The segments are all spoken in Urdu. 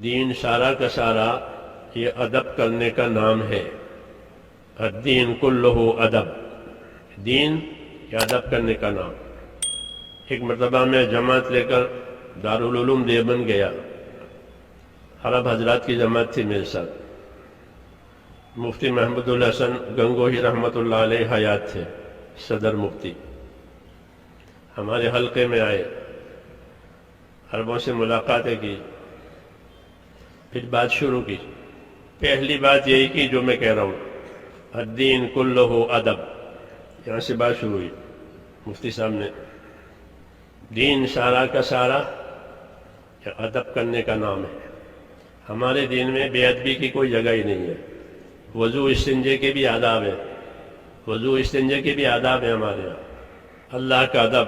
دین سارا کا سارا یہ ادب کرنے کا نام ہے۔ الدین کلہ ادب، دین یہ ادب کرنے کا نام۔ ایک مرتبہ میں جماعت لے کر دارالعلوم دیوبند گیا، عرب حضرات کی جماعت تھی میرے ساتھ۔ مفتی محمد الحسن گنگوہی رحمۃ اللہ علیہ حیات تھے، صدر مفتی، ہمارے حلقے میں آئے، عربوں سے ملاقاتیں کی، پھر بات شروع کی۔ پہلی بات یہی کی جو میں کہہ رہا ہوں، الدین کلہ ادب، یہاں سے بات شروع ہوئی مفتی صاحب نے۔ دین سارا کا سارا ادب کرنے کا نام ہے۔ ہمارے دین میں بے ادبی کی کوئی جگہ ہی نہیں ہے۔ وضو استنجے کے بھی آداب ہیں، وضو استنجے کے بھی آداب ہیں ہمارے یہاں۔ اللہ کا ادب،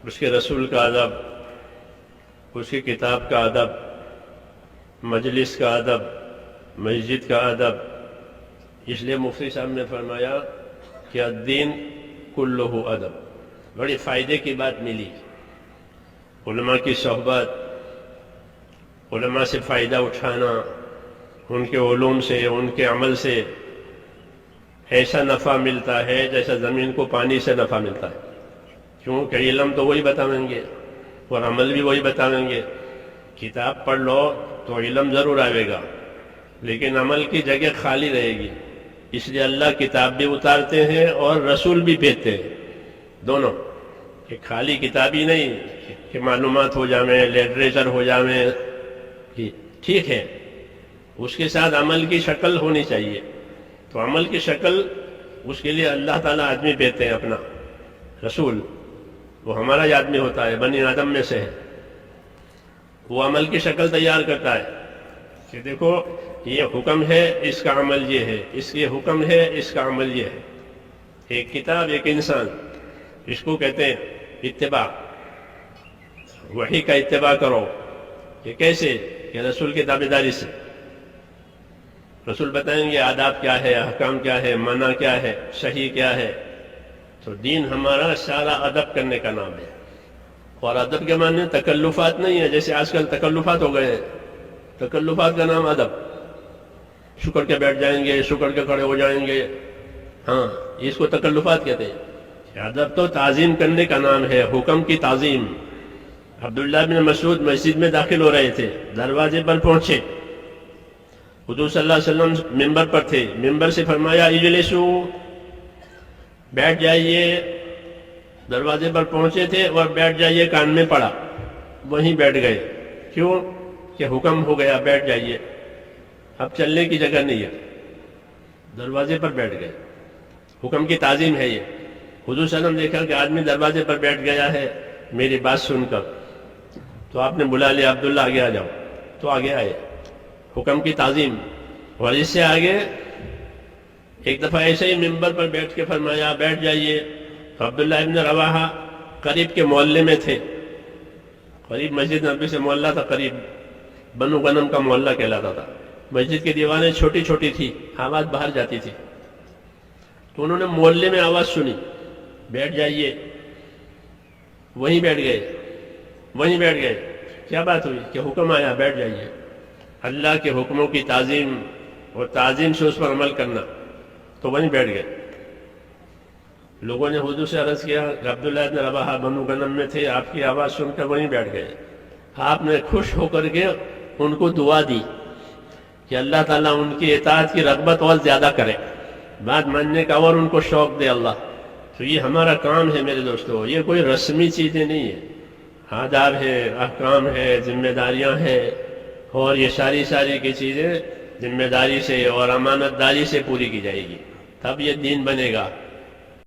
اس کے رسول کا ادب، اس کی کتاب کا ادب، مجلس کا ادب، مسجد کا ادب۔ اس لیے مفتی صاحب نے فرمایا کہ الدین کلہ ادب۔ بڑی فائدے کی بات ملی، علماء کی صحبت، علماء سے فائدہ اٹھانا، ان کے علوم سے، ان کے عمل سے ایسا نفع ملتا ہے جیسا زمین کو پانی سے نفع ملتا ہے۔ کیونکہ علم تو وہی بتائیں گے اور عمل بھی وہی بتائیں گے۔ کتاب پڑھ لو تو علم ضرور آئے گا، لیکن عمل کی جگہ خالی رہے گی۔ اس لیے اللہ کتاب بھی اتارتے ہیں اور رسول بھی بھیجتے ہیں، دونوں۔ کہ خالی کتاب ہی نہیں کہ معلومات ہو جائیں، لٹریچر ہو جائیں، ٹھیک ہے، اس کے ساتھ عمل کی شکل ہونی چاہیے۔ تو عمل کی شکل، اس کے لیے اللہ تعالیٰ آدمی بھیجتے ہیں اپنا رسول، وہ ہمارا ہی آدمی ہوتا ہے، بنی آدم میں سے ہے۔ وہ عمل کی شکل تیار کرتا ہے کہ دیکھو یہ حکم ہے، اس کا عمل یہ ہے، اس کے حکم ہے، اس کا عمل یہ ہے۔ ایک کتاب، ایک انسان، اس کو کہتے ہیں اتباع۔ وحی کا اتباع کرو۔ یہ کیسے؟ کہ رسول کی تابعداری سے۔ رسول بتائیں گے آداب کیا ہے، احکام کیا ہے، منع کیا ہے، صحیح کیا ہے۔ تو دین ہمارا سارا ادب کرنے کا نام ہے۔ اور ادب کے معنی تکلفات نہیں ہے، جیسے آج کل تکلفات ہو گئے ہیں۔ تکلفات کا نام ادب۔ شکر کے بیٹھ جائیں گے، شکر کے کھڑے ہو جائیں گے، ہاں، اس کو تکلفات کہتے ہیں۔ ادب تو تعظیم کرنے کا نام ہے، حکم کی تعظیم۔ عبداللہ بن مسعود مسجد میں داخل ہو رہے تھے، دروازے پر پہنچے، حضور صلی اللہ علیہ وسلم ممبر پر تھے، ممبر سے فرمایا اجلسو، بیٹھ جائیے۔ دروازے پر پہنچے تھے اور بیٹھ جائیے کان میں پڑا، وہیں بیٹھ گئے۔ کیوں؟ کہ حکم ہو گیا بیٹھ جائیے، اب چلنے کی جگہ نہیں ہے، دروازے پر بیٹھ گئے۔ حکم کی تعظیم ہے یہ۔ حضور صلی اللہ علیہ وسلم دیکھا کہ آدمی دروازے پر بیٹھ گیا ہے میری بات سن کر، تو آپ نے بلا لیا، عبداللہ آگے آ جاؤ، تو آگے آئے۔ حکم کی تعظیم۔ اور اس سے آگے ایک دفعہ ایسے ہی ممبر پر بیٹھ کے فرمایا بیٹھ جائیے۔ تو عبداللہ ابن رواحہ قریب کے محلے میں تھے، قریب مسجد نبی سے محلہ تھا، قریب بنو غنم کا محلہ کہلاتا تھا۔ مسجد کی دیواریں چھوٹی چھوٹی تھی، آواز باہر جاتی تھی۔ تو انہوں نے محلے میں آواز سنی بیٹھ جائیے، وہیں بیٹھ گئے، وہیں بیٹھ گئے۔ کیا بات ہوئی؟ کہ حکم آیا بیٹھ جائیے۔ اللہ کے حکموں کی تعظیم اور تعظیم سے اس پر عمل کرنا، تو وہیں بیٹھ گئے۔ لوگوں نے حضور سے عرض کیا کہ عبداللہ ابن رواحہ بنو غنم میں تھے، آپ کی آواز سن کر وہیں بیٹھ گئے۔ آپ نے خوش ہو کر کے ان کو دعا دی کہ اللہ تعالیٰ ان کی اطاعت کی رغبت اور زیادہ کرے، بات ماننے کا اور ان کو شوق دے اللہ۔ تو یہ ہمارا کام ہے میرے دوستو، یہ کوئی رسمی چیزیں نہیں ہیں، آداب ہے، احکام ہے، ذمہ داریاں ہیں، اور یہ ساری کی چیزیں ذمہ داری سے اور امانت داری سے پوری کی جائے گی، تب یہ دین بنے گا۔